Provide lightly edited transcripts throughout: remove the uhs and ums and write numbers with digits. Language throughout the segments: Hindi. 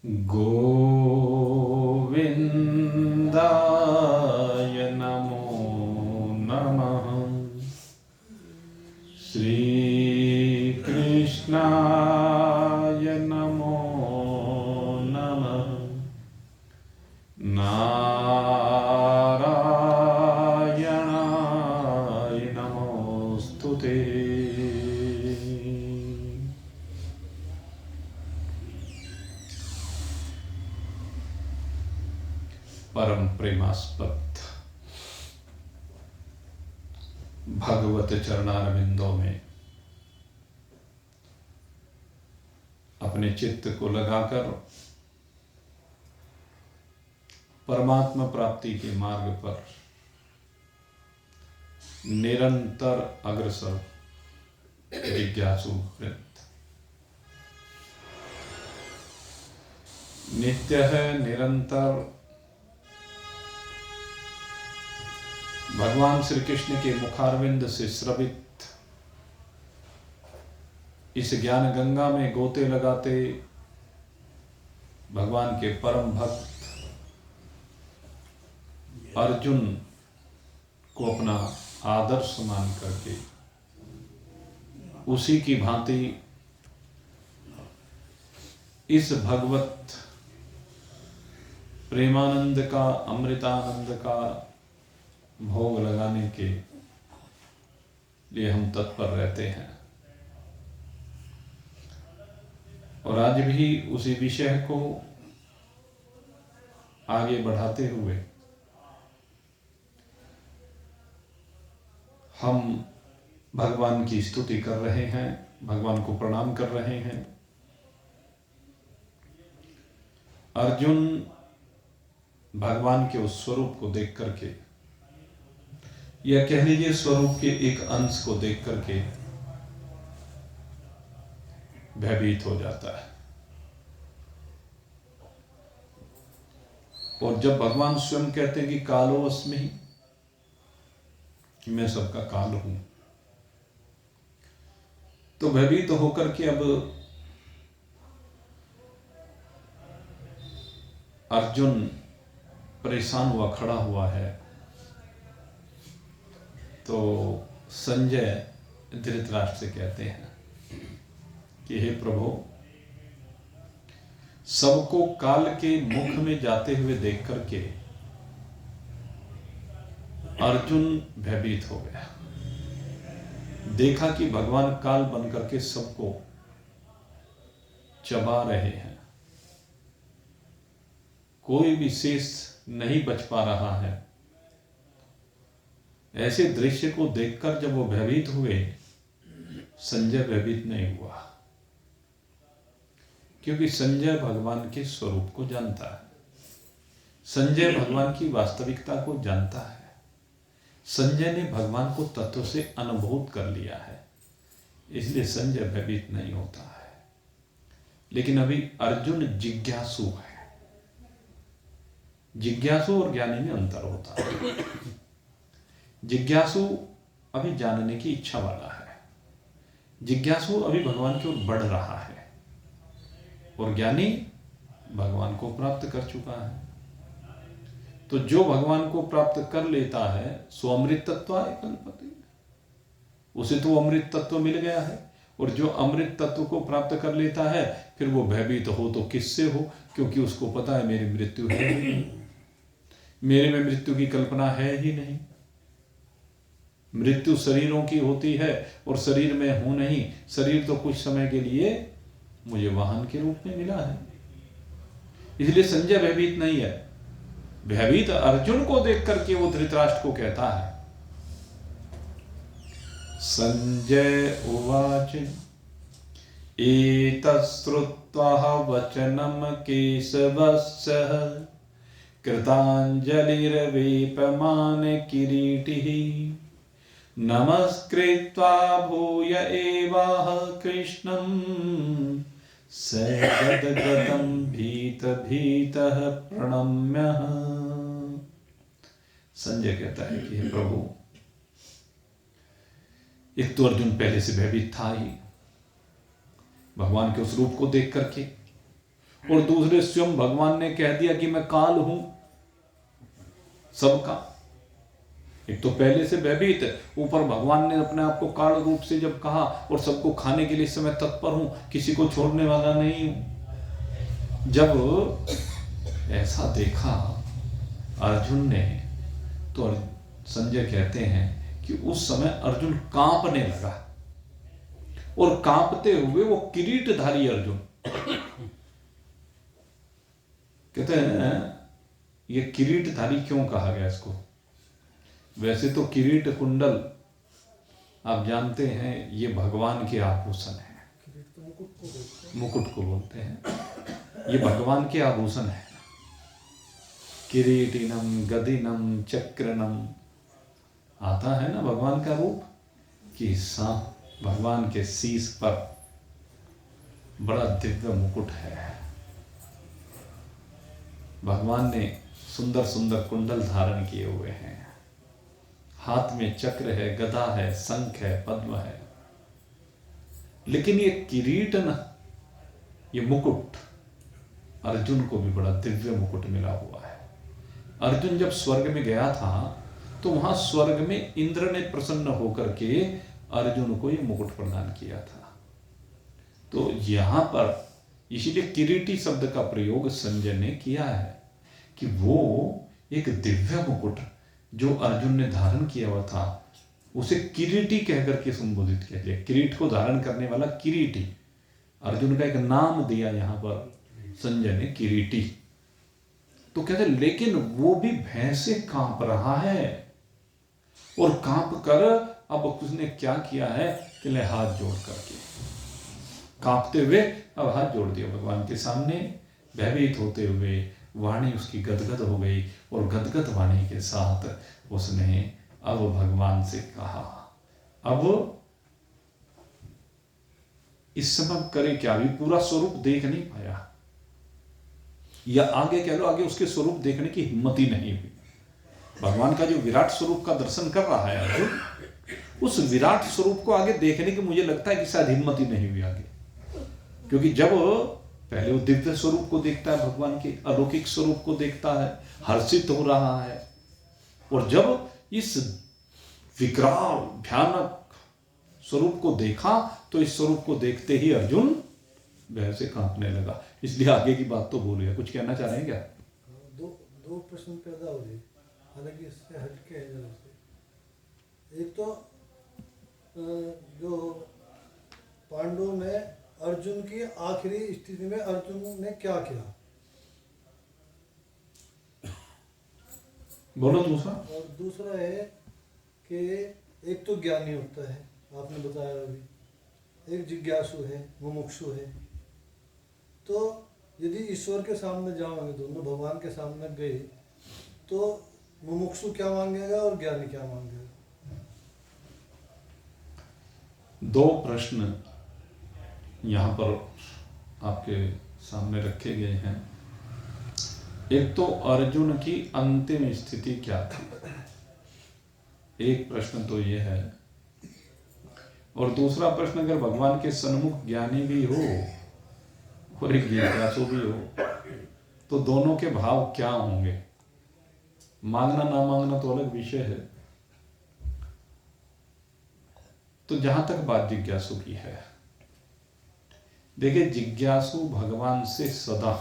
गोविन्दाय नमो नमः। श्रीकृष्णाय नमो नमः। नारायणाय नमोस्तुते। परम प्रेमास्पद भगवत चरणारविंदों में अपने चित्त को लगाकर परमात्मा प्राप्ति के मार्ग पर निरंतर अग्रसर जिज्ञासु वृत्त नित्य है, निरंतर भगवान श्री कृष्ण के मुखारविंद से स्रवित इस ज्ञान गंगा में गोते लगाते भगवान के परम भक्त अर्जुन को अपना आदर्श मान करके उसी की भांति इस भगवत प्रेमानंद का, अमृतानंद का भोग लगाने के लिए हम तत्पर रहते हैं। और आज भी उसी विषय को आगे बढ़ाते हुए हम भगवान की स्तुति कर रहे हैं, भगवान को प्रणाम कर रहे हैं। अर्जुन भगवान के उस स्वरूप को देख करके, या कह लीजिए स्वरूप के एक अंश को देख करके भयभीत हो जाता है। और जब भगवान स्वयं कहते हैं कि कालो अस्मि, कि मैं सबका काल हूं, तो भयभीत होकर के अब अर्जुन परेशान हुआ खड़ा हुआ है। तो संजय धृतराष्ट्र से कहते हैं कि हे प्रभु, सबको काल के मुख में जाते हुए देख करके अर्जुन भयभीत हो गया। देखा कि भगवान काल बन करके सबको चबा रहे हैं, कोई भी शेष नहीं बच पा रहा है। ऐसे दृश्य को देखकर जब वो भयभीत हुए, संजय भयभीत नहीं हुआ, क्योंकि संजय भगवान के स्वरूप को जानता है, संजय भगवान की वास्तविकता को जानता है, संजय ने भगवान को तत्व से अनुभूत कर लिया है, इसलिए संजय भयभीत नहीं होता है। लेकिन अभी अर्जुन जिज्ञासु है। जिज्ञासु और ज्ञानी में अंतर होता है। जिज्ञासु अभी जानने की इच्छा वाला है, जिज्ञासु अभी भगवान की ओर बढ़ रहा है, और ज्ञानी भगवान को प्राप्त कर चुका है। तो जो भगवान को प्राप्त कर लेता है सो अमृत तत्वाय कल्पते, उसे तो अमृत तत्व मिल गया है। और जो अमृत तत्व को प्राप्त कर लेता है फिर वो भयभीत हो तो किससे हो, क्योंकि उसको पता है मेरी मृत्यु है ही नहीं, मेरे में मृत्यु की कल्पना है ही नहीं। मृत्यु शरीरों की होती है और शरीर में हूं नहीं, शरीर तो कुछ समय के लिए मुझे वाहन के रूप में मिला है। इसलिए संजय भयभीत नहीं है। भयभीत अर्जुन को देख करके वो धृतराष्ट्र को कहता है। संजय उवाच एतश्रुत्वा वचनम केशवस्य कृताञ्जलिर्वेपमान किरीटिः नमस्कृत्वा भूय एवाह कृष्णं स गदगदं भीतः प्रणम्य। संजय कहता है कि हे प्रभु, एक तो अर्जुन पहले से भयभीत था ही भगवान के उस रूप को देख करके, और दूसरे स्वयं भगवान ने कह दिया कि मैं काल हूं सबका। एक तो पहले से भयभीत, ऊपर भगवान ने अपने आप को काल रूप से जब कहा, और सबको खाने के लिए इस समय तत्पर हूं, किसी को छोड़ने वाला नहीं हूं। जब ऐसा देखा अर्जुन ने, तो संजय कहते हैं कि उस समय अर्जुन कांपने लगा, और कांपते हुए वो किरीटधारी अर्जुन, कहते हैं ये किरीटधारी क्यों कहा गया इसको? वैसे तो किरीट कुंडल आप जानते हैं ये भगवान के आभूषण है, मुकुट को बोलते हैं, ये भगवान के आभूषण है। किरीटिनम गदिनम चक्रनम, आता है ना भगवान का रूप कि भगवान के शीश पर बड़ा दिव्य मुकुट है। भगवान ने सुंदर सुंदर कुंडल धारण किए हुए हैं, हाथ में चक्र है, गदा है, शंख है, पद्म है। लेकिन ये किरीट न, ये मुकुट अर्जुन को भी बड़ा दिव्य मुकुट मिला हुआ है। अर्जुन जब स्वर्ग में गया था तो वहां स्वर्ग में इंद्र ने प्रसन्न होकर के अर्जुन को ये मुकुट प्रदान किया था। तो यहां पर इसीलिए किरीटी शब्द का प्रयोग संजय ने किया है कि वो एक दिव्य मुकुट जो अर्जुन ने धारण किया हुआ था उसे किरीटी कहकर के संबोधित किया गया। किरीट को धारण करने वाला किरीटी, अर्जुन का एक नाम दिया यहां पर संजय ने, किरीटी। तो कहते लेकिन वो भी भय से कांप रहा है, और कांप कर अब उसने क्या किया है कि ले हाथ जोड़ करके, कांपते हुए अब हाथ जोड़ दिया भगवान के सामने, भयभीत होते हुए। वाणी उसकी गदगद हो गई, और गदगद वाणी के साथ उसने अब भगवान से कहा। अब इस समय करे क्या, भी पूरा स्वरूप देख नहीं पाया, या आगे कह लो आगे उसके स्वरूप देखने की हिम्मत ही नहीं हुई। भगवान का जो विराट स्वरूप का दर्शन कर रहा है अर्जुन, उस विराट स्वरूप को आगे देखने की मुझे लगता है कि शायद हिम्मत ही नहीं हुई आगे। क्योंकि जब पहले वो दिव्य स्वरूप को देखता है, भगवान के अलौकिक स्वरूप को देखता है, हर्षित हो रहा है, और जब इस विकराल भयानक स्वरूप को देखा तो इस स्वरूप को देखते ही अर्जुन भय से कांपने लगा। इसलिए आगे की बात तो बोलिए, कुछ कहना चाह रहे हैं क्या? दो प्रश्न पैदा हो रहे, हालांकि इससे हटके है जरा से। एक तो जो पांडवों ने अर्जुन की आखिरी स्थिति में अर्जुन ने क्या किया, बोलो दूसरा। और दूसरा है कि एक तो ज्ञानी होता है, आपने बताया अभी, एक जिज्ञासु है, मुमुक्षु है। तो यदि ईश्वर के सामने जाओगे, दोनों भगवान के सामने गए, तो मुमुक्षु क्या मांगेगा और ज्ञानी क्या मांगेगा? दो प्रश्न यहाँ पर आपके सामने रखे गए हैं। एक तो अर्जुन की अंतिम स्थिति क्या थी, एक प्रश्न तो ये है, और दूसरा प्रश्न अगर भगवान के सन्मुख ज्ञानी भी हो और एक जिज्ञासु भी हो तो दोनों के भाव क्या होंगे। मांगना ना मांगना तो अलग विषय है। तो जहां तक बात जिज्ञासु की है, देखिए जिज्ञासु भगवान से सदा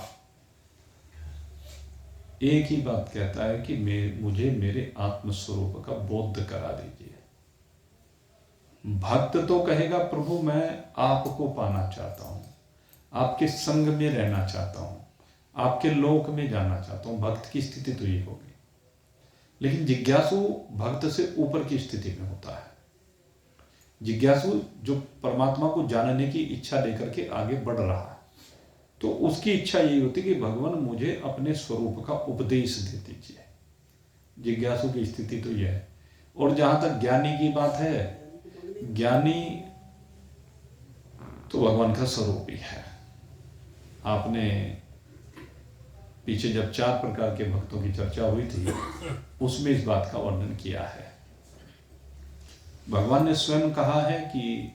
एक ही बात कहता है कि मुझे मेरे आत्मस्वरूप का बोध करा दीजिए। भक्त तो कहेगा प्रभु मैं आपको पाना चाहता हूं, आपके संग में रहना चाहता हूं, आपके लोक में जाना चाहता हूं। भक्त की स्थिति तो ये होगी। लेकिन जिज्ञासु भक्त से ऊपर की स्थिति में होता है। जिज्ञासु जो परमात्मा को जानने की इच्छा लेकर के आगे बढ़ रहा है, तो उसकी इच्छा यही होती है कि भगवान मुझे अपने स्वरूप का उपदेश दे दीजिए। जिज्ञासु की स्थिति तो यह है। और जहां तक ज्ञानी की बात है, ज्ञानी तो भगवान का स्वरूप ही है। आपने पीछे जब 4 प्रकार के भक्तों की चर्चा हुई थी उसमें इस बात का वर्णन किया है। भगवान ने स्वयं कहा है कि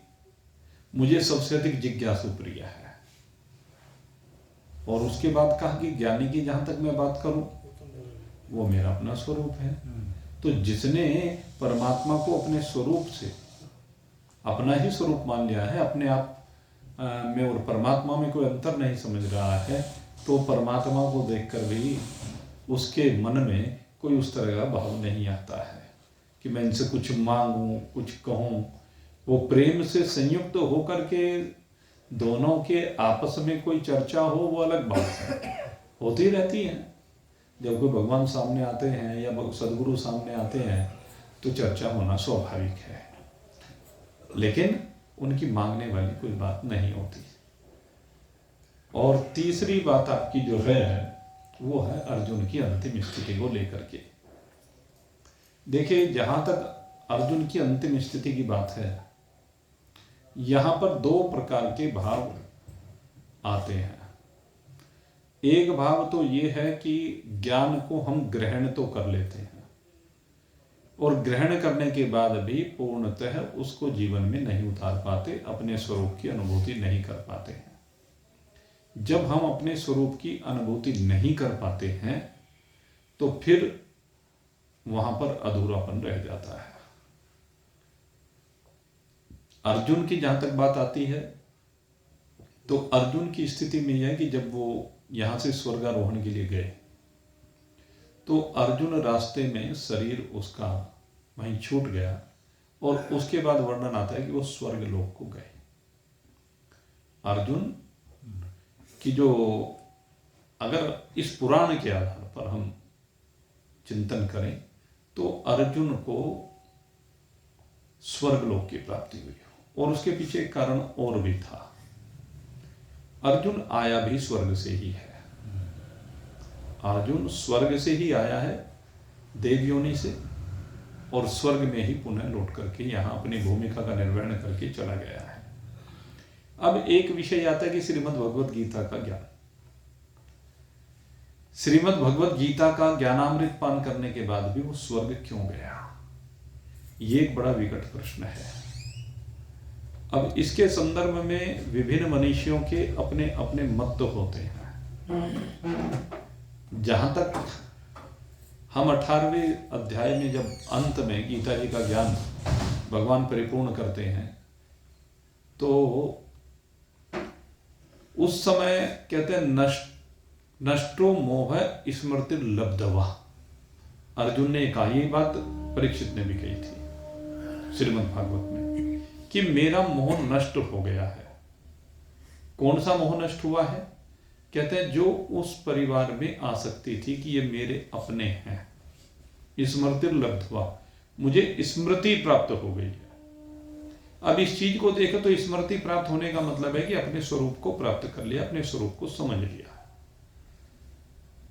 मुझे सबसे अधिक जिज्ञासु प्रिय है। और उसके बाद कहा कि ज्ञानी की जहाँ तक मैं बात करूँ वो मेरा अपना स्वरूप है। तो जिसने परमात्मा को अपने स्वरूप से अपना ही स्वरूप मान लिया है, अपने आप में और परमात्मा में कोई अंतर नहीं समझ रहा है, तो परमात्मा को देखकर भी उसके मन में कोई उस तरह का भाव नहीं आता है कि मैं इनसे कुछ मांगूं, कुछ कहूं। वो प्रेम से संयुक्त होकर के दोनों के आपस में कोई चर्चा हो, वो अलग बात है, होती रहती है। जब कोई भगवान सामने आते हैं या सदगुरु सामने आते हैं तो चर्चा होना स्वाभाविक है, लेकिन उनकी मांगने वाली कोई बात नहीं होती। और तीसरी बात आपकी जो है वो है अर्जुन की अंतिम स्थिति को लेकर के। देखिए, जहां तक अर्जुन की अंतिम स्थिति की बात है, यहां पर दो प्रकार के भाव आते हैं। एक भाव तो ये है कि ज्ञान को हम ग्रहण तो कर लेते हैं और ग्रहण करने के बाद भी पूर्णतः उसको जीवन में नहीं उतार पाते, अपने स्वरूप की अनुभूति नहीं कर पाते हैं। जब हम अपने स्वरूप की अनुभूति नहीं कर पाते हैं तो फिर वहां पर अधूरापन रह जाता है। अर्जुन की जहां तक बात आती है तो अर्जुन की स्थिति में यह है कि जब वो यहां से स्वर्गारोहण के लिए गए तो अर्जुन रास्ते में शरीर उसका वहीं छूट गया और उसके बाद वर्णन आता है कि वो स्वर्ग लोक को गए। अर्जुन की जो, अगर इस पुराण के आधार पर हम चिंतन करें तो अर्जुन को स्वर्ग लोक की प्राप्ति हुई, और उसके पीछे एक कारण और भी था। अर्जुन आया भी स्वर्ग से ही है। अर्जुन स्वर्ग से ही आया है, देव योनि से, और स्वर्ग में ही पुनः लौट करके यहां अपनी भूमिका का निर्वहन करके चला गया है। अब एक विषय आता है कि श्रीमद् भगवद गीता का ज्ञान, श्रीमद् भगवद गीता का ज्ञानामृत पान करने के बाद भी वो स्वर्ग क्यों गया, ये एक बड़ा विकट प्रश्न है। अब इसके संदर्भ में विभिन्न मनीषियों के अपने अपने मत होते हैं। जहां तक हम 18वें अध्याय में जब अंत में गीता जी का ज्ञान भगवान परिपूर्ण करते हैं तो उस समय कहते हैं नष्टो मोह स्मृति लब्धवा। अर्जुन ने कहा, यही बात परीक्षित ने भी कही थी श्रीमद् भागवत में कि मेरा मोह नष्ट हो गया है। कौन सा मोह नष्ट हुआ है? कहते हैं जो उस परिवार में आसक्ति थी कि ये मेरे अपने हैं, स्मृति लब्धवा, मुझे स्मृति प्राप्त हो गई है। अब इस चीज को देखो तो स्मृति प्राप्त होने का मतलब है कि अपने स्वरूप को प्राप्त कर लिया, अपने स्वरूप को समझ लिया।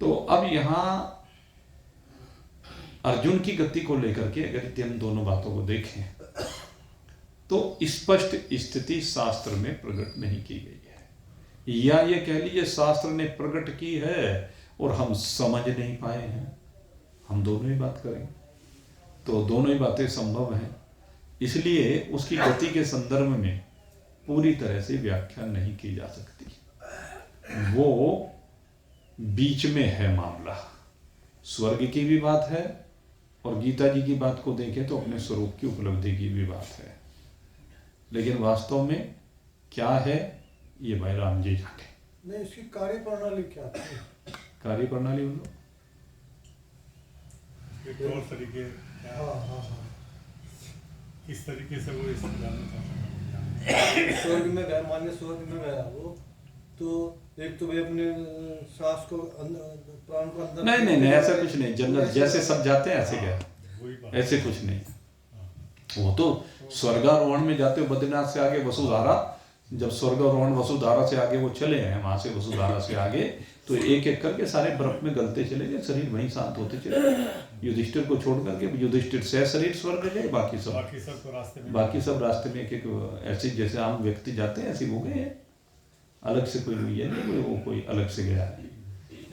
तो अब यहां अर्जुन की गति को लेकर के अगर हम दोनों बातों को देखें तो स्पष्ट स्थिति शास्त्र में प्रकट नहीं की गई है, या ये कह लीजिए शास्त्र ने प्रकट की है और हम समझ नहीं पाए हैं। हम दोनों ही बात करें तो दोनों ही बातें संभव हैं, इसलिए उसकी गति के संदर्भ में पूरी तरह से व्याख्या नहीं की जा सकती। वो बीच में है मामला, स्वर्ग की भी बात है और गीता जी की बात को देखें तो अपने स्वरूप की उपलब्धि की भी बात है। लेकिन वास्तव में क्या है ये भाई राम जी जाने। नहीं, इसकी कार्य प्रणाली क्या है? कार्य प्रणाली बोलो। और तरीके किस तरीके से वो इसको जानना चाहता है। स्वर्ग में गया, मान स्वर्ग में गया वो, तो एक तो भाई अपने सांस को प्राण को अंदर, नहीं ऐसा कुछ नहीं। जन्नत जैसे सब जाते हैं ऐसे गया, ऐसे कुछ नहीं। वो तो स्वर्गारोहण में जाते हो, बद्रीनाथ से आगे वसुधारा, जब स्वर्गारोहण वसुधारा से आगे वो चले हैं, वहां से वसुधारा से आगे तो एक एक करके सारे बर्फ में गलते चले गए, शरीर वहीं शांत होते चले गए। युधिष्ठिर को छोड़ करके, युधिष्ठिर से शरीर स्वर्ग गए, बाकी सब रास्ते में एक एक ऐसे जैसे आम व्यक्ति जाते हैं ऐसे वो गए हैं। अलग से कोई ये नहीं वो कोई अलग से गया है,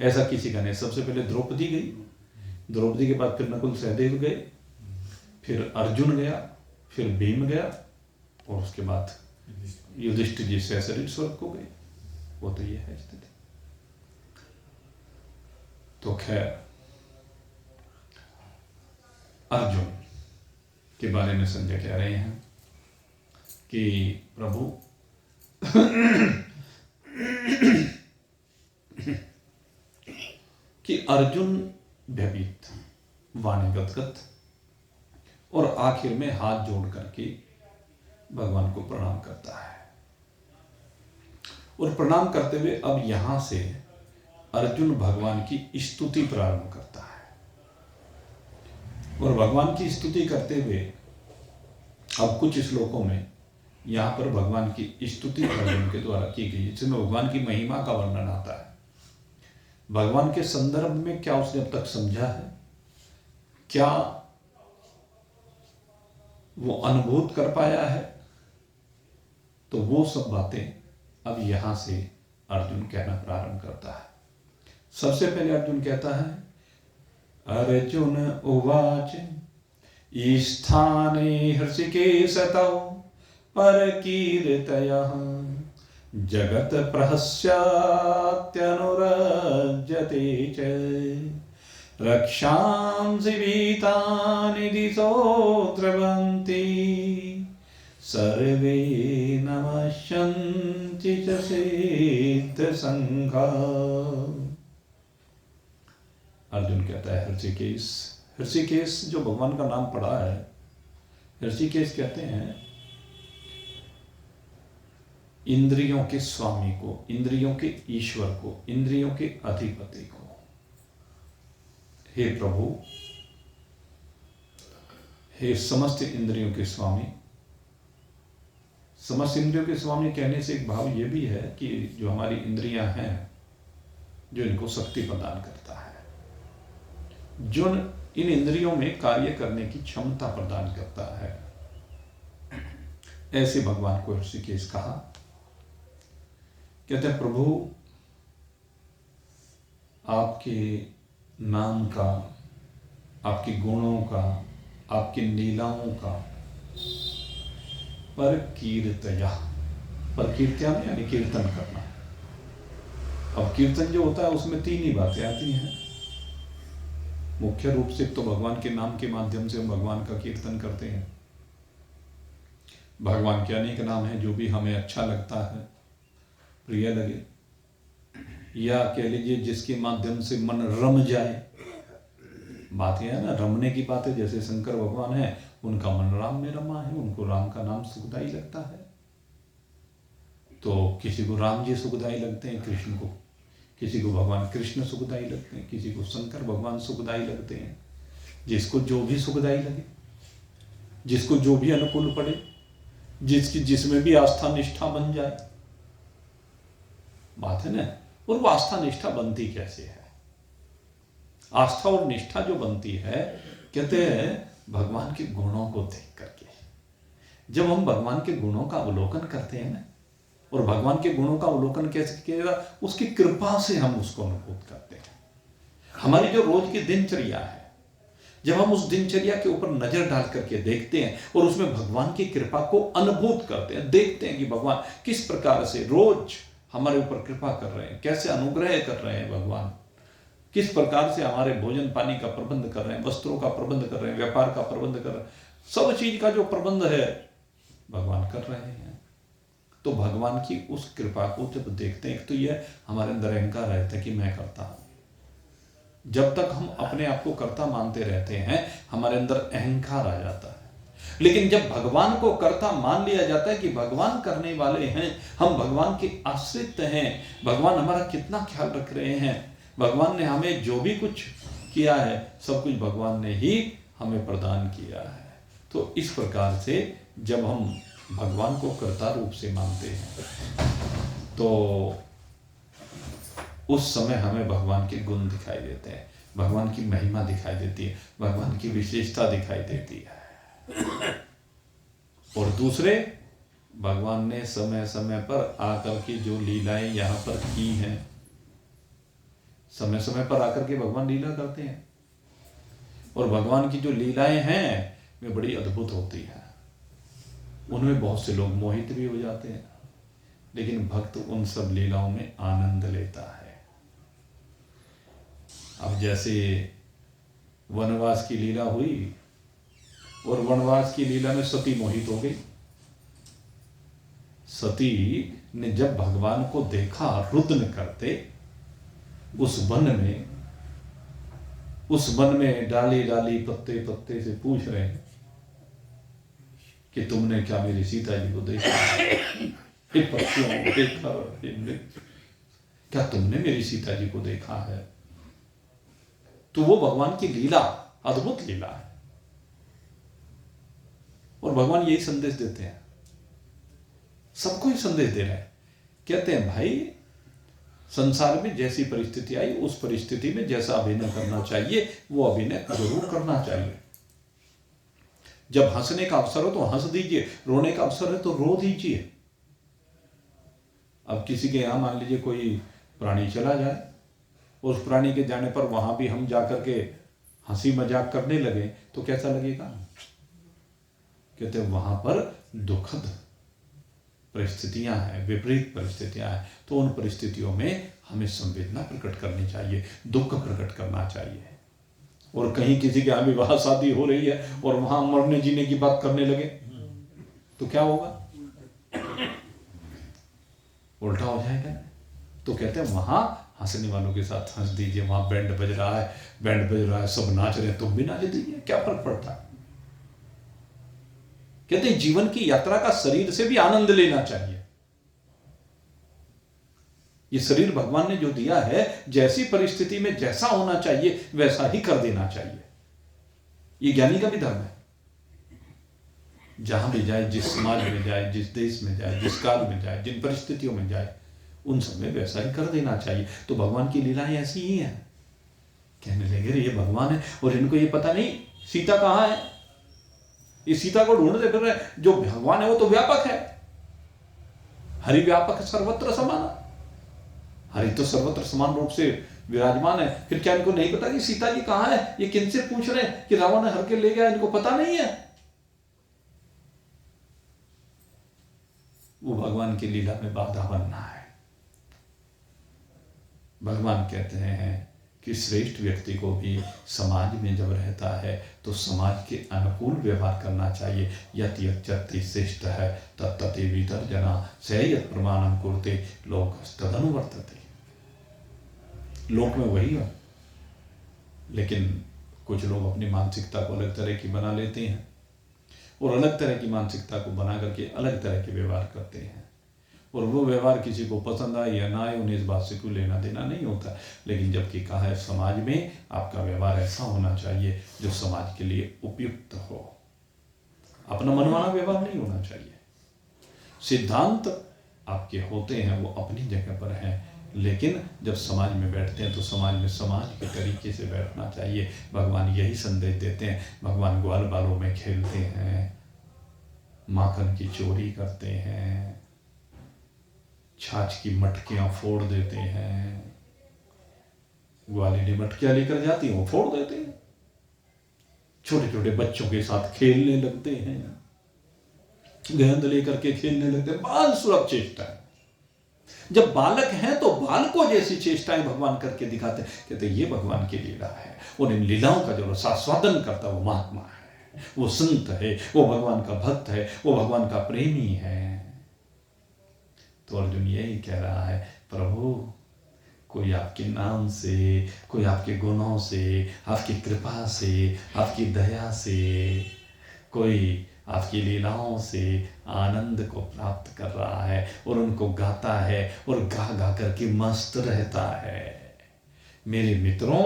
ऐसा किसी का नहीं। सबसे पहले द्रौपदी गई, द्रौपदी के बाद फिर नकुल सहदेव गए, फिर अर्जुन गया, फिर भीम गया, और उसके बाद युधिष्ठिर जी से शरीर स्वर्ग को गए। वो तो ये है स्थिति। तो खैर, अर्जुन के बारे में संजय कह रहे हैं कि प्रभु कि अर्जुन भयभीत, वाणी गदगद, और आखिर में हाथ जोड़ करके भगवान को प्रणाम करता है। और प्रणाम करते हुए अब यहां से अर्जुन भगवान की स्तुति प्रारंभ करता है। और भगवान की स्तुति करते हुए अब कुछ श्लोकों में यहां पर भगवान की स्तुति अर्जुन के द्वारा की गई, जिसमें भगवान की महिमा का वर्णन आता है। भगवान के संदर्भ में क्या उसने अब तक समझा है, क्या वो अनुभूत कर पाया है, तो वो सब बातें अब यहां से अर्जुन कहना प्रारंभ करता है। सबसे पहले अर्जुन कहता है, अर्जुन उवाच स्थाने हृषिकेशतौ परकीर्तयः जगत प्रहस्यात्यनुरज्यते च रक्षांसि भीतानि दिशो द्रवन्ति सर्वे नमस्यन्ति च सिद्धसङ्घा। अर्जुन कहता है, ऋषिकेश, ऋषिकेश जो भगवान का नाम पड़ा है, ऋषिकेश कहते हैं इंद्रियों के स्वामी को, इंद्रियों के ईश्वर को, इंद्रियों के अधिपति को। हे प्रभु, हे समस्त इंद्रियों के स्वामी। समस्त इंद्रियों के स्वामी कहने से एक भाव यह भी है कि जो हमारी इंद्रियां हैं, जो इनको शक्ति प्रदान करता है, जो इन इंद्रियों में कार्य करने की क्षमता प्रदान करता है, ऐसे भगवान को ऋषिकेश कहा। कहते हैं, प्रभु आपके नाम का, आपके गुणों का, आपकी लीलाओं का पर कीर्तया, पर कीर्त्या में यानी कीर्तन करना। अब कीर्तन जो होता है उसमें तीन ही बातें आती हैं। मुख्य रूप से तो भगवान के नाम के माध्यम से हम भगवान का कीर्तन करते हैं। भगवान के अनेक नाम हैं, जो भी हमें अच्छा लगता है, प्रिय लगे, या कह लीजिए जिसके माध्यम से मन रम जाए। बात यह है ना, रमने की बात है। जैसे शंकर भगवान है, उनका मन राम में रमा है, उनको राम का नाम सुखदाई लगता है। तो किसी को राम जी सुखदाई लगते हैं, कृष्ण को, किसी को भगवान कृष्ण सुखदाई लगते हैं, किसी को शंकर भगवान सुखदाई लगते हैं। जिसको जो भी सुखदाई लगे, जिसको जो भी अनुकूल पड़े, जिसमें भी आस्था निष्ठा बन जाए, बात है ना। और वो आस्था निष्ठा बनती कैसे है? आस्था और निष्ठा जो बनती है, कहते हैं भगवान के गुणों को देख करके। जब हम भगवान के गुणों का अवलोकन करते हैं ना, और भगवान के गुणों का अवलोकन कैसे किया, उसकी कृपा से हम उसको अनुभूत करते हैं। हमारी जो रोज की दिनचर्या है, जब हम उस दिनचर्या के ऊपर नजर डाल करके देखते हैं और उसमें भगवान की कृपा को अनुभूत करते हैं, देखते हैं कि भगवान किस प्रकार से रोज हमारे ऊपर कृपा कर रहे हैं, कैसे अनुग्रह कर रहे हैं भगवान, किस प्रकार से हमारे भोजन पानी का प्रबंध कर रहे हैं, वस्त्रों का प्रबंध कर रहे हैं, व्यापार का प्रबंध कर रहे हैं, सब चीज का जो प्रबंध है भगवान कर रहे हैं। तो भगवान की उस कृपा को जब देखते हैं, तो यह हमारे अंदर अहंकार रहता है कि मैं करता हूं। जब तक हम अपने आप को कर्ता मानते रहते हैं, हमारे अंदर अहंकार आ जाता है। लेकिन जब भगवान को कर्ता मान लिया जाता है कि भगवान करने वाले हैं, हम भगवान के आश्रित हैं, भगवान हमारा कितना ख्याल रख रहे हैं, भगवान ने हमें जो भी कुछ किया है, सब कुछ भगवान ने ही हमें प्रदान किया है। तो इस प्रकार से जब हम भगवान को कर्ता रूप से मानते हैं, तो उस समय हमें भगवान के गुण दिखाई देते हैं, भगवान की महिमा दिखाई देती है, भगवान की विशेषता दिखाई देती है। और दूसरे, भगवान ने समय समय पर आकर के जो लीलाएं यहाँ पर की हैं, समय समय पर आकर के भगवान लीला करते हैं, और भगवान की जो लीलाएं हैं वे बड़ी अद्भुत होती हैं। उनमें बहुत से लोग मोहित भी हो जाते हैं, लेकिन भक्त उन सब लीलाओं में आनंद लेता है। अब जैसे वनवास की लीला हुई और वनवास की लीला में सती मोहित हो गई। सती ने जब भगवान को देखा रुदन करते उस वन में डाली डाली पत्ते पत्ते से पूछ रहे हैं कि तुमने क्या मेरी सीता जी को देखा? हे पक्षियों, देखा, क्या तुमने मेरी सीता जी को देखा है? तो वो भगवान की लीला अद्भुत लीला है। और भगवान यही संदेश देते हैं, सबको ही संदेश दे रहे हैं। कहते हैं भाई संसार में जैसी परिस्थिति आई उस परिस्थिति में जैसा अभिनय करना चाहिए वो अभिनय जरूर करना चाहिए। जब हंसने का अवसर हो तो हंस दीजिए, रोने का अवसर है तो रो दीजिए। अब किसी के यहां मान लीजिए कोई प्राणी चला जाए, उस प्राणी के जाने पर वहां भी हम जाकर के हंसी मजाक करने लगे तो कैसा लगेगा? कहते वहां पर दुखद परिस्थितियां हैं, विपरीत परिस्थितियां हैं, तो उन परिस्थितियों में हमें संवेदना प्रकट करनी चाहिए, दुख प्रकट करना चाहिए। और कहीं किसी के यहां विवाह शादी हो रही है और वहां मरने जीने की बात करने लगे तो क्या होगा? उल्टा हो जाएगा। तो कहते हैं वहां हंसने वालों के साथ हंस दीजिए, वहां बैंड बज रहा है, सब नाच रहे हैं, तुम भी नाच दीजिए, क्या फर्क पड़ता है? कहते हैं जीवन की यात्रा का शरीर से भी आनंद लेना चाहिए। ये शरीर भगवान ने जो दिया है, जैसी परिस्थिति में जैसा होना चाहिए वैसा ही कर देना चाहिए। ये ज्ञानी का भी धर्म है। जहां भी जाए, जिस समाज में जाए, जिस देश में जाए, जिस काल में जाए, जिन परिस्थितियों में जाए, उन सब में वैसा ही कर देना चाहिए। तो भगवान की लीलाएं ऐसी ही हैं। कहने लगे ये भगवान है और इनको ये पता नहीं सीता कहां है। ये सीता को ढूंढते फिर रहे। जो भगवान है वो तो व्यापक है, हरि व्यापक सर्वत्र समान। हरि तो सर्वत्र समान रूप से विराजमान है। फिर क्या इनको नहीं पता कि सीता जी कहां है? ये किनसे पूछ रहे हैं कि रावण ने हर के ले गया? इनको पता नहीं है। वो भगवान की लीला में बाधा बनना है। भगवान कहते हैं कि श्रेष्ठ व्यक्ति को भी समाज में जब रहता है तो समाज के अनुकूल व्यवहार करना चाहिए। यत् यत् चरति श्रेष्ठ है तत्तते वितर्जना सयत् प्रमाणम कुरुते लोकस्तदनुवर्तते। लोक में वही है, लेकिन कुछ लोग अपनी मानसिकता को अलग तरह की बना लेते हैं और अलग तरह की मानसिकता को बना करके अलग तरह के व्यवहार करते हैं। और वो व्यवहार किसी को पसंद आए या ना आए, उन्हें इस बात से कोई लेना देना नहीं होता। लेकिन जबकि कहा है समाज में आपका व्यवहार ऐसा होना चाहिए जो समाज के लिए उपयुक्त हो। अपना मनमाना व्यवहार नहीं होना चाहिए। सिद्धांत आपके होते हैं वो अपनी जगह पर हैं, लेकिन जब समाज में बैठते हैं तो समाज में समाज के तरीके से बैठना चाहिए। भगवान यही संदेश देते हैं। भगवान ग्वाल बालों में खेलते हैं, माखन की चोरी करते हैं, छाछ की मटकियां फोड़ देते हैं। ग्वालिनी मटकियां लेकर जाती हैं, वो फोड़ देते हैं। छोटे छोटे बच्चों के साथ खेलने लगते हैं, गेंद लेकर के खेलने लगते हैं। बाल सुलभ चेष्टा है। जब बालक हैं तो बालकों जैसी चेष्टाएं भगवान करके दिखाते हैं। कहते ये भगवान की लीला है। और इन लीलाओं का जो रसास्वादन करता है वो महात्मा है, वो संत है, वो भगवान का भक्त है, वो भगवान का प्रेमी है। तो अर्जुन यही कह रहा है, प्रभु कोई आपके नाम से, कोई आपके गुणों से, आपकी कृपा से, आपकी दया से, कोई आपकी लीलाओं से आनंद को प्राप्त कर रहा है और उनको गाता है और गा गा करके मस्त रहता है। मेरे मित्रों,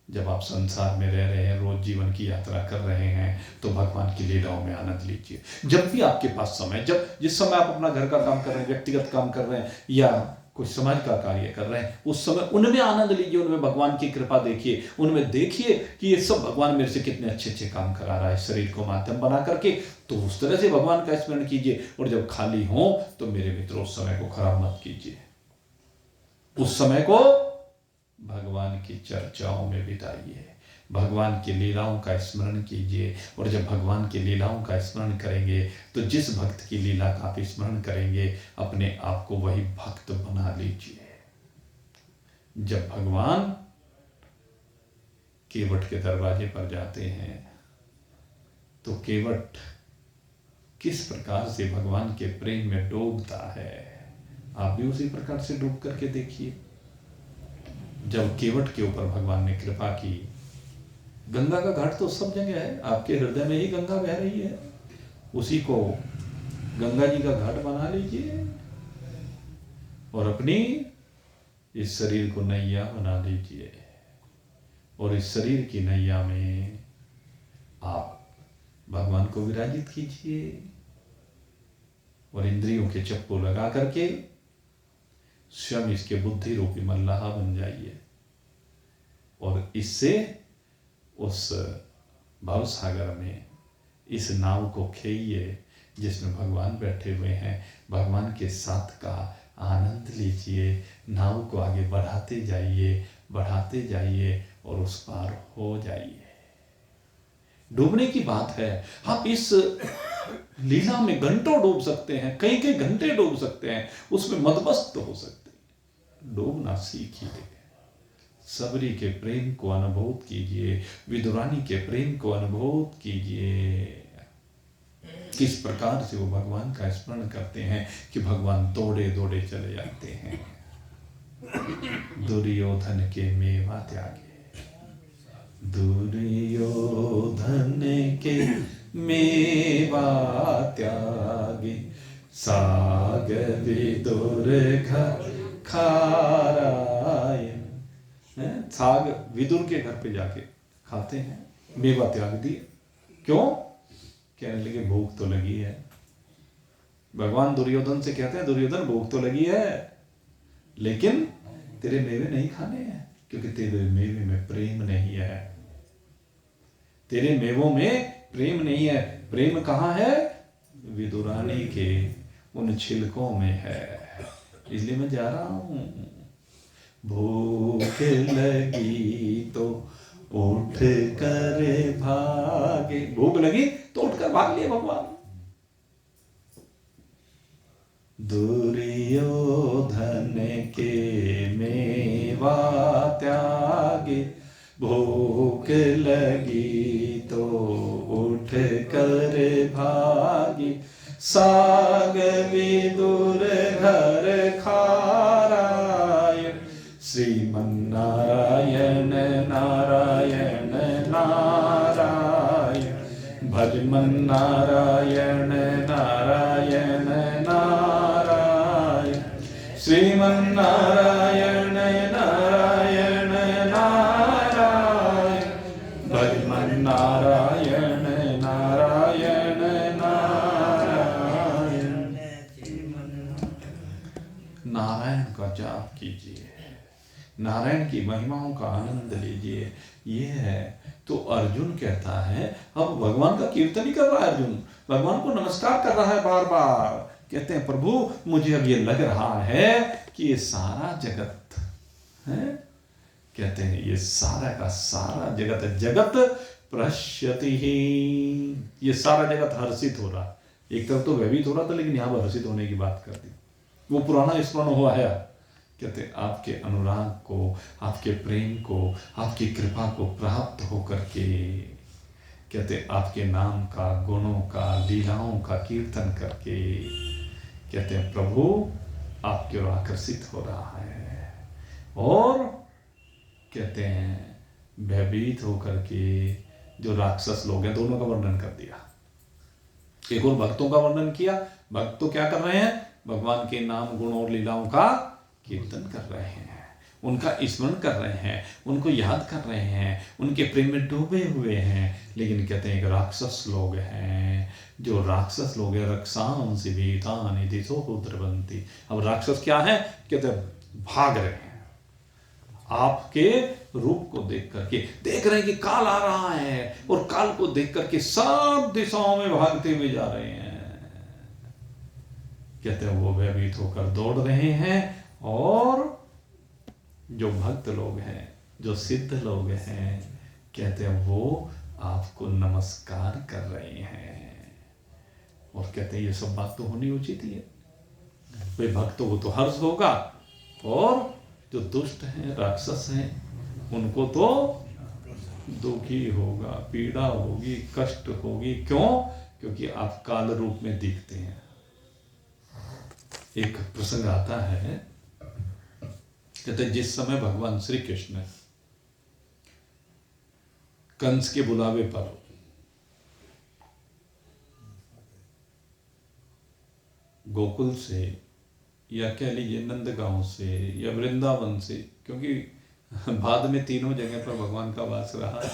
जब आप संसार में रह रहे हैं, रोज जीवन की यात्रा कर रहे हैं, तो भगवान की लीलाओं में आनंद लीजिए। जब भी आपके पास समय, जिस समय आप अपना घर का काम कर रहे हैं, व्यक्तिगत काम कर रहे हैं या कुछ समाज का कार्य कर रहे हैं, उस समय उनमें आनंद लीजिए, उनमें भगवान की कृपा देखिए, उनमें देखिए कि ये सब भगवान मेरे से कितने अच्छे अच्छे काम करा रहा है शरीर को माध्यम बना करके। तो उस तरह से भगवान का स्मरण कीजिए। और जब खाली हो तो मेरे मित्रों उस समय को खराब मत कीजिए, उस समय को भगवान की चर्चाओं में बिताइए, भगवान की लीलाओं का स्मरण कीजिए। और जब भगवान की लीलाओं का स्मरण करेंगे तो जिस भक्त की लीला का आप स्मरण करेंगे, अपने आप को वही भक्त बना लीजिए। जब भगवान केवट के दरवाजे पर जाते हैं तो केवट किस प्रकार से भगवान के प्रेम में डूबता है, आप भी उसी प्रकार से डूब करके देखिए। जब केवट के ऊपर भगवान ने कृपा की, गंगा का घाट तो सब जगह है, आपके हृदय में ही गंगा बह रही है, उसी को गंगा जी का घाट बना लीजिए और अपनी इस शरीर को नैया बना लीजिए और इस शरीर की नैया में आप भगवान को विराजित कीजिए और इंद्रियों के चप्पू लगा करके स्वयं इसके बुद्धि रूपी मल्लाहा बन जाइए और इससे उस भव सागर में इस नाव को खेइए जिसमें भगवान बैठे हुए हैं। भगवान के साथ का आनंद लीजिए, नाव को आगे बढ़ाते जाइए और उस पार हो जाइए। डूबने की बात है, आप इस लीला में घंटों डूब सकते हैं, कई घंटे डूब सकते हैं, उसमें मदमस्त हो सकते हैं। डूबना सीखिए, सबरी के प्रेम को अनुभूत कीजिए, विदुरानी के प्रेम को अनुभूत कीजिए, किस प्रकार से वो भगवान का स्मरण करते हैं कि भगवान दौड़े दौड़े चले जाते हैं। दुर्योधन के मेवा त्यागे, दुर्योधन के मेवा त्यागे, साग विदुर खाराय। साग विदुर के घर पे जाके खाते हैं, मेवा त्याग दिए। क्यों? कहने लगे भूख तो लगी है। भगवान दुर्योधन से कहते हैं, दुर्योधन भूख तो लगी है लेकिन तेरे मेवे नहीं खाने हैं, क्योंकि तेरे मेवे में प्रेम नहीं है, तेरे मेवों में प्रेम नहीं है। प्रेम कहाँ है? विदुरानी के उन छिलकों में है, इसलिए मैं जा रहा हूं। भूख लगी तो उठ कर भागे, भूख लगी तो उठकर भाग लिए भगवान। दुर्योधन के मेवा त्यागे, भूख लगी तो उठ कर भागी, साग विदुर घर खाराय, श्रीमन्नारायण नारायण नारायण, भजमन नारायण नारायण नारायण, श्रीमन्नारायण नारायण नारायण, भजमन नारायण नारायण नारायण। नारायण का जाप कीजिए, नारायण की महिमाओं का आनंद लीजिए। ये है तो अर्जुन कहता है, अब भगवान का कीर्तन ही कर रहा है अर्जुन, भगवान को नमस्कार कर रहा है बार बार। कहते हैं प्रभु मुझे अब ये लग रहा है कि ये सारा जगत है, कहते हैं ये सारा का सारा जगत है, जगत प्रश्यति ही, ये सारा जगत हर्षित हो रहा। एक तरफ तो भयभीत हो रहा था, लेकिन यहां पर हर्षित होने की बात कर दी। वो पुराना स्मरण हुआ है, कहते आपके अनुराग को, आपके प्रेम को, आपकी कृपा को प्राप्त होकर के, कहते आपके नाम का, गुणों का, लीलाओं का कीर्तन करके, कहते हैं प्रभु आपकी ओर आकर्षित हो रहा है। और कहते हैं भयभीत होकर के जो राक्षस लोग हैं, दोनों का वर्णन कर दिया। एक और भक्तों का वर्णन किया। भक्त तो क्या कर रहे हैं? भगवान के नाम, गुण और लीलाओं का कीर्तन कर रहे हैं, उनका स्मरण कर रहे हैं, उनको याद कर रहे हैं, उनके प्रेम में डूबे हुए हैं। लेकिन कहते हैं कि राक्षस लोग हैं, जो राक्षस लोग हैं, रक्षांसि भीतानि दिशो द्रवन्ति। अब राक्षस क्या है? कहते हैं भाग रहे हैं, आपके रूप को देख करके, देख रहे हैं कि काल आ रहा है और काल को देख करके सब दिशाओं में भागते हुए जा रहे हैं। कहते हैं वो भयभीत होकर दौड़ रहे हैं। और जो भक्त लोग हैं, जो सिद्ध लोग हैं, कहते हैं वो आपको नमस्कार कर रहे हैं। और कहते हैं ये सब बात तो होनी उचित ही है, वे भक्तों को तो हर्ष होगा, और जो दुष्ट हैं, राक्षस हैं, उनको तो दुखी होगा, पीड़ा होगी, कष्ट होगी। क्यों? क्योंकि आप काल रूप में दिखते हैं। एक प्रसंग आता है, कहते जिस समय भगवान श्री कृष्ण कंस के बुलावे पर गोकुल से या कह लीजिए नंदगांव से या वृंदावन से, क्योंकि बाद में तीनों जगह पर भगवान का वास रहा है,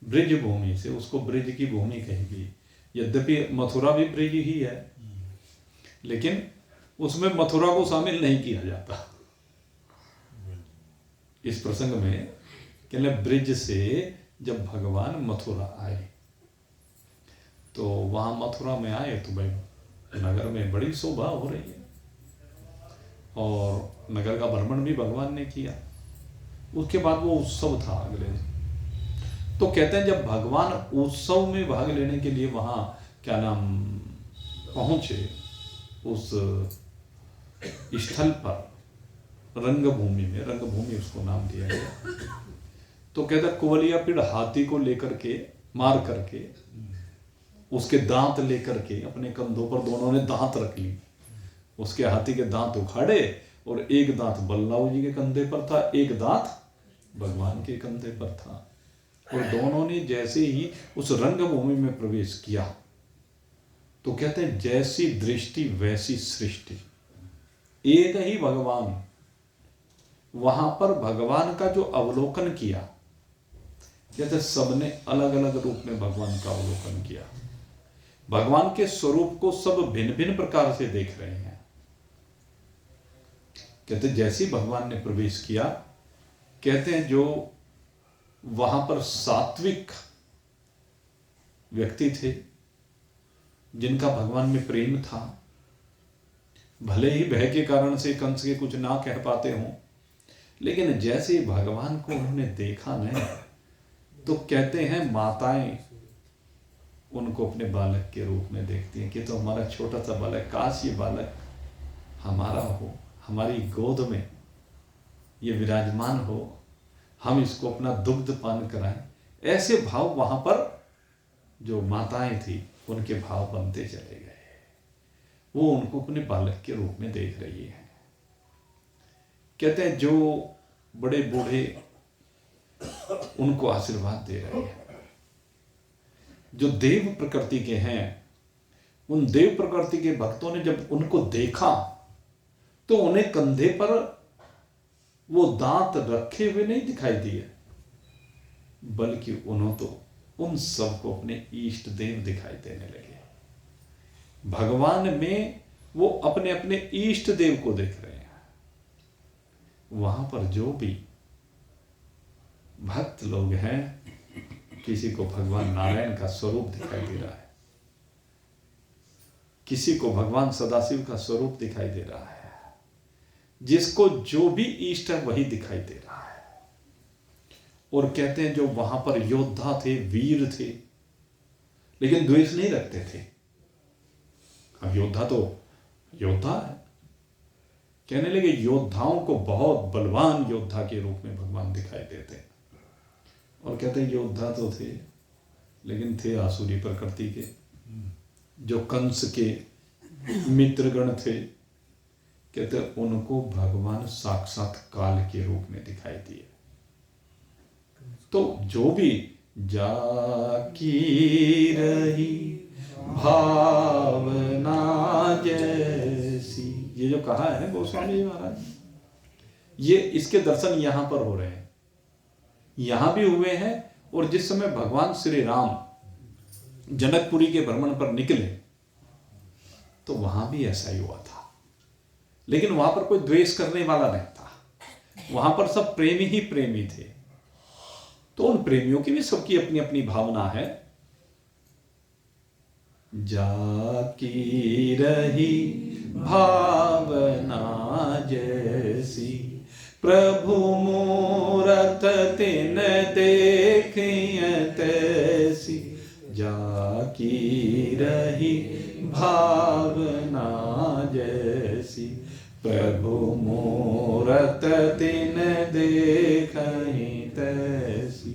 ब्रिज भूमि से, उसको ब्रिज की भूमि कहेगी। यद्यपि मथुरा भी ब्रिज ही है, लेकिन उसमें मथुरा को शामिल नहीं किया जाता। इस प्रसंग में कहले ब्रिज से जब भगवान मथुरा आए, तो वहां मथुरा में आए तो भाई नगर में बड़ी शोभा हो रही है, और नगर का भ्रमण भी भगवान ने किया। उसके बाद वो उत्सव था अगले, तो कहते हैं जब भगवान उत्सव में भाग लेने के लिए वहां क्या नाम पहुंचे, उस स्थल पर रंगभूमि में, रंगभूमि उसको नाम दिया गया, तो कहता कुवलिया पीड़ हाथी को लेकर के, मार करके, उसके दांत लेकर के अपने कंधों पर दोनों ने दांत रख ली। उसके हाथी के दांत उखाड़े और एक दांत बल्लाऊ जी के कंधे पर था, एक दांत भगवान के कंधे पर था, और दोनों ने जैसे ही उस रंगभूमि में प्रवेश किया, तो कहते हैं जैसी दृष्टि वैसी सृष्टि। एक ही भगवान, वहां पर भगवान का जो अवलोकन किया, कहते सबने अलग अलग रूप में भगवान का अवलोकन किया। भगवान के स्वरूप को सब भिन्न भिन्न प्रकार से देख रहे हैं। कहते जैसे ही भगवान ने प्रवेश किया, कहते हैं जो वहां पर सात्विक व्यक्ति थे, जिनका भगवान में प्रेम था, भले ही भय के कारण से कंस के कुछ ना कह पाते हों, लेकिन जैसे भगवान को उन्होंने देखा नहीं, तो कहते हैं माताएं उनको अपने बालक के रूप में देखती हैं कि तो हमारा छोटा सा बालक, काश ये बालक हमारा हो, हमारी गोद में ये विराजमान हो, हम इसको अपना दुग्ध पान कराएं। ऐसे भाव वहां पर जो माताएं थी उनके भाव बनते चले गए। वो उनको अपने बालक के रूप में देख रही है। कहते हैं जो बड़े बूढ़े उनको आशीर्वाद दे रहे हैं, जो देव प्रकृति के हैं, उन देव प्रकृति के भक्तों ने जब उनको देखा तो उन्हें कंधे पर वो दांत रखे हुए नहीं दिखाई दिए, बल्कि उन्होंने तो उन सबको अपने इष्ट देव दिखाई देने लगे। भगवान में वो अपने अपने इष्ट देव को देख रहे हैं। वहां पर जो भी भक्त लोग हैं, किसी को भगवान नारायण का स्वरूप दिखाई दे रहा है, किसी को भगवान सदाशिव का स्वरूप दिखाई दे रहा है, जिसको जो भी इष्ट है वही दिखाई दे रहा है। और कहते हैं जो वहां पर योद्धा थे, वीर थे, लेकिन द्वेष नहीं रखते थे। अब योद्धा तो योद्धा है, कहने लगे योद्धाओं को बहुत बलवान योद्धा के रूप में भगवान दिखाई देते हैं। और कहते हैं योद्धा तो थे, लेकिन थे आसुरी प्रकृति के, जो कंस के मित्रगण थे। कहते उनको भगवान साक्षात काल के रूप में दिखाई दिए। तो जो भी जाकी रही भावना जैसी, ये जो कहा है गोस्वामी जी महाराज, ये इसके दर्शन यहां पर हो रहे हैं, यहां भी हुए हैं। और जिस समय भगवान श्री राम जनकपुरी के भ्रमण पर निकले, तो वहां भी ऐसा ही हुआ था, लेकिन वहां पर कोई द्वेष करने वाला नहीं था, वहां पर सब प्रेमी ही प्रेमी थे। तो उन प्रेमियों की भी सबकी अपनी अपनी भावना है। जाकी रही भावना जैसी, प्रभु मूरत तिन देखिय तैसी। जाकी रही भावना जैसी, प्रभु मूरत तिन देखहि तैसी।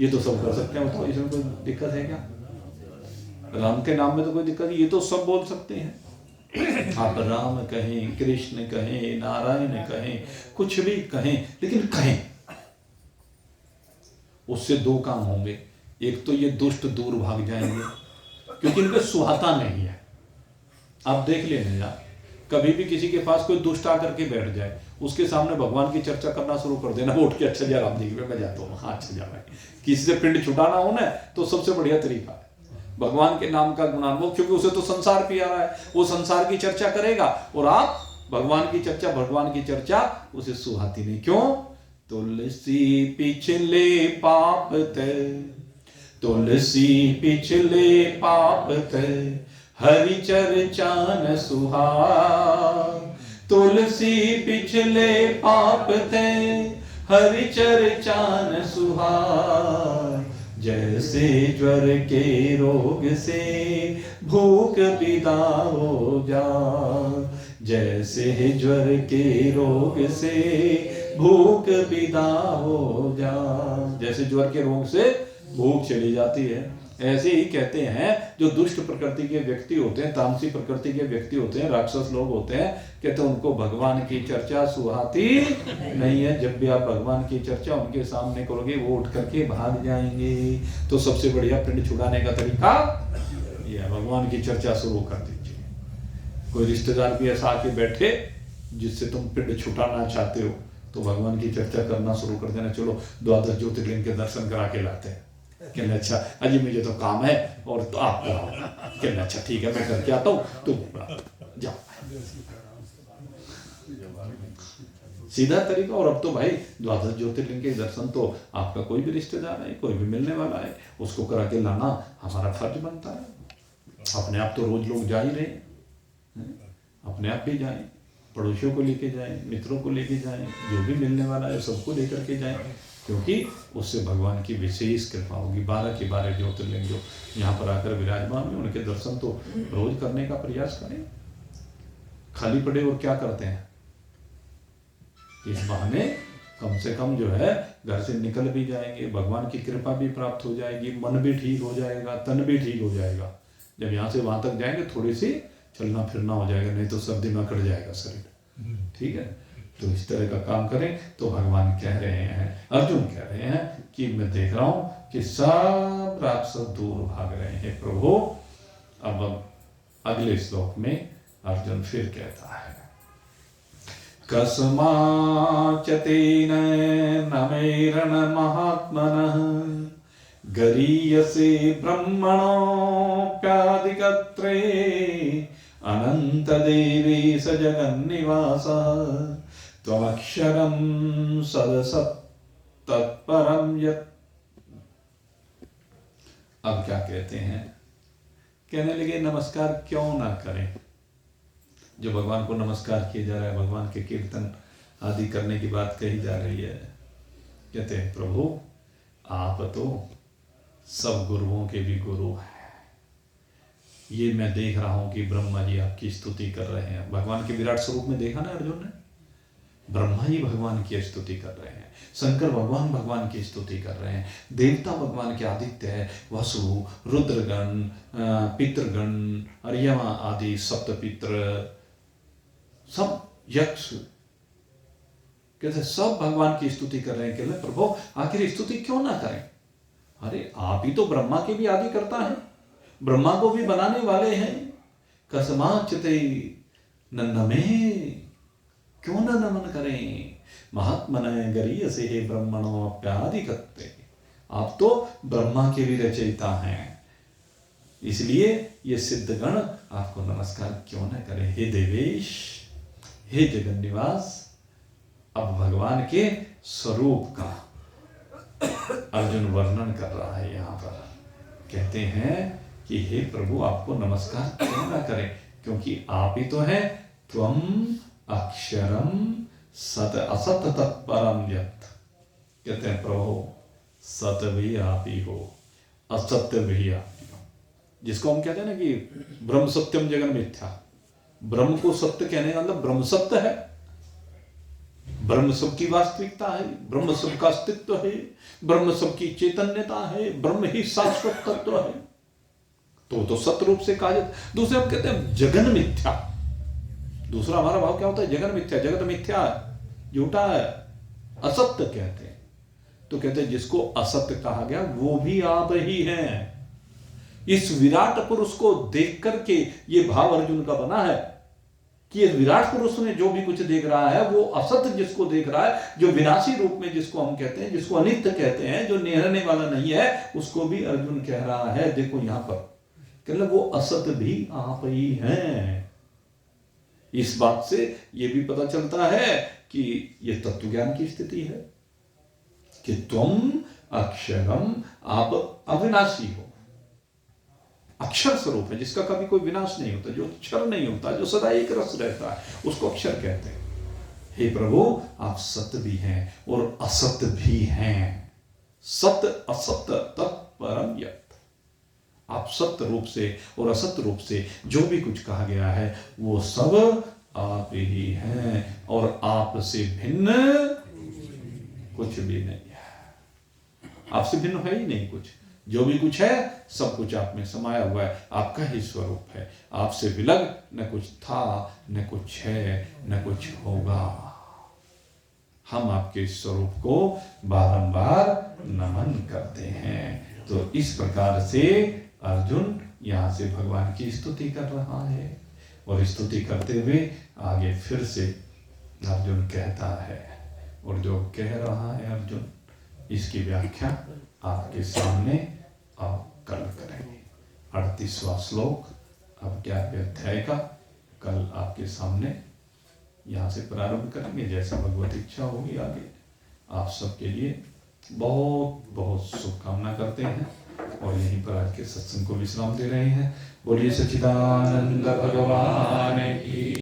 ये तो सब कर सकते हैं, बताओ इसमें कोई दिक्कत है क्या? राम के नाम में तो कोई दिक्कत नहीं, ये तो सब बोल सकते हैं। आप राम कहें, कृष्ण कहें, नारायण कहें, कुछ भी कहें, लेकिन कहें। उससे दो काम होंगे, एक तो ये दुष्ट दूर भाग जाएंगे, क्योंकि इनके सुहाता नहीं है। आप देख लेना यार, कभी भी किसी के पास कोई दुष्ट आकर के बैठ जाए, उसके सामने भगवान की चर्चा करना शुरू कर देना, वो उठ के अच्छा जा राम जी मैं जाता हूँ, हाँ अच्छा जा भाई। किसी से पिंड छुटाना हो ना, तो सबसे बढ़िया तरीका है भगवान के नाम का गुणान, वो क्योंकि उसे तो संसार पिया रहा है, वो संसार की चर्चा करेगा, और आप भगवान की चर्चा उसे सुहाती नहीं। क्यों? तुलसी पिछले पाप ते, तुलसी पिछले पाप ते, हरि चर्चा न सुहाए। तुलसी पिछले पाप ते, हरि चर्चा न सुहाए। जैसे ज्वर के रोग से भूख विदा हो जा, जैसे ज्वर के रोग से भूख विदा हो जा। जैसे ज्वर के रोग से भूख चली जाती है, ऐसे ही कहते हैं जो दुष्ट प्रकृति के व्यक्ति होते हैं, तामसी प्रकृति के व्यक्ति होते हैं, राक्षस लोग होते हैं, कहते हैं उनको भगवान की चर्चा सुहाती नहीं है। जब भी आप भगवान की चर्चा उनके सामने करोगे, वो उठ करके भाग जाएंगे। तो सबसे बढ़िया पिंड छुड़ाने का तरीका यह है, भगवान की चर्चा शुरू कर दीजिए। कोई रिश्तेदार भी ऐसा आके बैठे जिससे तुम पिंड छुटाना चाहते हो, तो भगवान की चर्चा करना शुरू कर देना। चलो 12 ज्योतिर्लिंग के दर्शन करा के लाते हैं। कहना अच्छा अजी मुझे तो काम है, और तो आप कराओ। कहना अच्छा ठीक है मैं करके आता हूँ, तुम जाओ। सीधा तरीका। और अब तो भाई 12 ज्योतिर्लिंग के दर्शन तो आपका कोई भी रिश्तेदार है, कोई भी मिलने वाला है, उसको करा के लाना हमारा फर्ज बनता है। अपने आप तो रोज लोग जा ही रहे हैं, अपने आप भी जाएं, पड़ोसियों को लेके जाएं, मित्रों को लेके जाएं, जो भी मिलने वाला है सबको लेकर के जाएं, क्योंकि उससे भगवान की विशेष कृपा होगी। 12 के 12 ज्योतिर्लिंग जो यहाँ पर आकर विराजमान है, उनके दर्शन तो रोज करने का प्रयास करें। खाली पड़े और क्या करते हैं, इस बहाने कम से कम जो है घर से निकल भी जाएंगे, भगवान की कृपा भी प्राप्त हो जाएगी, मन भी ठीक हो जाएगा, तन भी ठीक हो जाएगा। जब यहाँ से वहां तक जाएंगे थोड़ी सी चलना फिरना हो जाएगा, नहीं तो सर्दी में अकड़ जाएगा शरीर। ठीक है, तो इस तरह का काम करें। तो भगवान कह रहे हैं, अर्जुन कह रहे हैं कि मैं देख रहा हूं कि सब राक्षस दूर भाग रहे हैं प्रभु। अब अगले श्लोक में अर्जुन फिर कहता है, कस्माच्चतेन नमैरण महात्मनः गरीयसे ब्रह्मणोऽप्यादिकत्रे अनंत देवेश जगन्निवासः त्वमक्षरं सदसत्तत्परं यत्। अब क्या कहते हैं, कहने लगे नमस्कार क्यों ना करें। जो भगवान को नमस्कार किया जा रहा है, भगवान के कीर्तन आदि करने की बात कही जा रही है। कहते हैं प्रभु आप तो सब गुरुओं के भी गुरु हैं। ये मैं देख रहा हूं कि ब्रह्मा जी आपकी स्तुति कर रहे हैं। भगवान के विराट स्वरूप में देखा ना अर्जुन ने, ब्रह्मा जी भगवान की स्तुति कर रहे हैं, शंकर भगवान भगवान की स्तुति कर रहे हैं, देवता भगवान के आदित्य है, वसु, रुद्रगण, पितृगण, अर्यमा आदि सप्तपित्र, सब यक्ष, कहते सब भगवान की स्तुति कर रहे हैं। कहते प्रभु आखिर स्तुति क्यों ना करें। अरे आप ही तो ब्रह्मा के भी आदि करता है, ब्रह्मा को भी बनाने वाले हैं। कस्माच्चते नन्नमे, क्यों न नमन करें। महात्मने गरीयसे हे ब्रह्मणोऽप्यादिकत्वे, आप तो ब्रह्मा के भी रचयिता हैं, इसलिए ये सिद्धगण आपको नमस्कार क्यों न करें। हे देवेश, हे जगन्निवास। अब भगवान के स्वरूप का अर्जुन वर्णन कर रहा है। यहाँ पर कहते हैं कि हे प्रभु आपको नमस्कार क्यों ना करें, क्योंकि आप ही तो हैं त्वम अक्षरम सत असत तत्परम यत्। कहते हैं प्रभु सत्य भी आप ही हो, असत्य भी आप ही हो। जिसको हम कहते हैं ना कि ब्रह्म सत्यम जगन मिथ्या, ब्रह्म को सत्य कहने का मतलब ब्रह्म सत्य है, ब्रह्म सबकी वास्तविकता है, ब्रह्म सबका अस्तित्व है, ब्रह्म सबकी चैतन्यता है, ब्रह्म ही शाश्वत तत्व है, तो सत्य रूप से कहा जाता। दूसरे हम कहते हैं जगन मिथ्या। दूसरा हमारा भाव क्या होता है? जगन मिथ्या। जगत मिथ्या है, झूठा है, असत्य कहते हैं। तो कहते हैं जिसको असत्य कहा गया वो भी आप ही हैं। इस विराट पुरुष को देख करके ये भाव अर्जुन का बना है कि ये विराट पुरुष में जो भी कुछ देख रहा है वो असत्य जिसको देख रहा है, जो विनाशी रूप में जिसको हम कहते हैं, जिसको अनित्य कहते हैं, जो निहरने वाला नहीं है, उसको भी अर्जुन कह रहा है देखो यहां पर मतलब वो असत्य भी आप ही हैं। इस बात से ये भी पता चलता है कि ये तत्व ज्ञान की स्थिति है कि तुम अक्षरम, आप अविनाशी हो। अक्षर स्वरूप है जिसका कभी कोई विनाश नहीं होता, जो क्षर नहीं होता, जो सदा एक रस रहता है, उसको अक्षर कहते हैं। हे प्रभु आप सत्य भी हैं और असत्य भी हैं। सत्य असत्य तत्परम यत्। आप सत्य रूप से और असत्य रूप से जो भी कुछ कहा गया है वो सब आप ही हैं और आपसे भिन्न कुछ भी नहीं है। आपसे भिन्न है ही नहीं कुछ। जो भी कुछ है सब कुछ आप में समाया हुआ है, आपका ही स्वरूप है। आपसे विलग न कुछ था, न कुछ है, न कुछ होगा। हम आपके स्वरूप को बारंबार नमन करते हैं। तो इस प्रकार से अर्जुन यहां से भगवान की स्तुति कर रहा है और स्तुति करते हुए आगे फिर से अर्जुन कहता है, और जो कह रहा है अर्जुन इसकी व्याख्या आपके सामने अब कल करेंगे। 38वां श्लोक अब 11वें अध्याय का कल आपके सामने यहाँ से प्रारंभ करेंगे, जैसा भगवत इच्छा होगी। आगे आप सबके लिए बहुत बहुत शुभकामना करते हैं और यहीं पर आज के सत्संग को विश्राम दे रहे हैं। बोलिए सच्चिदानंद भगवान की।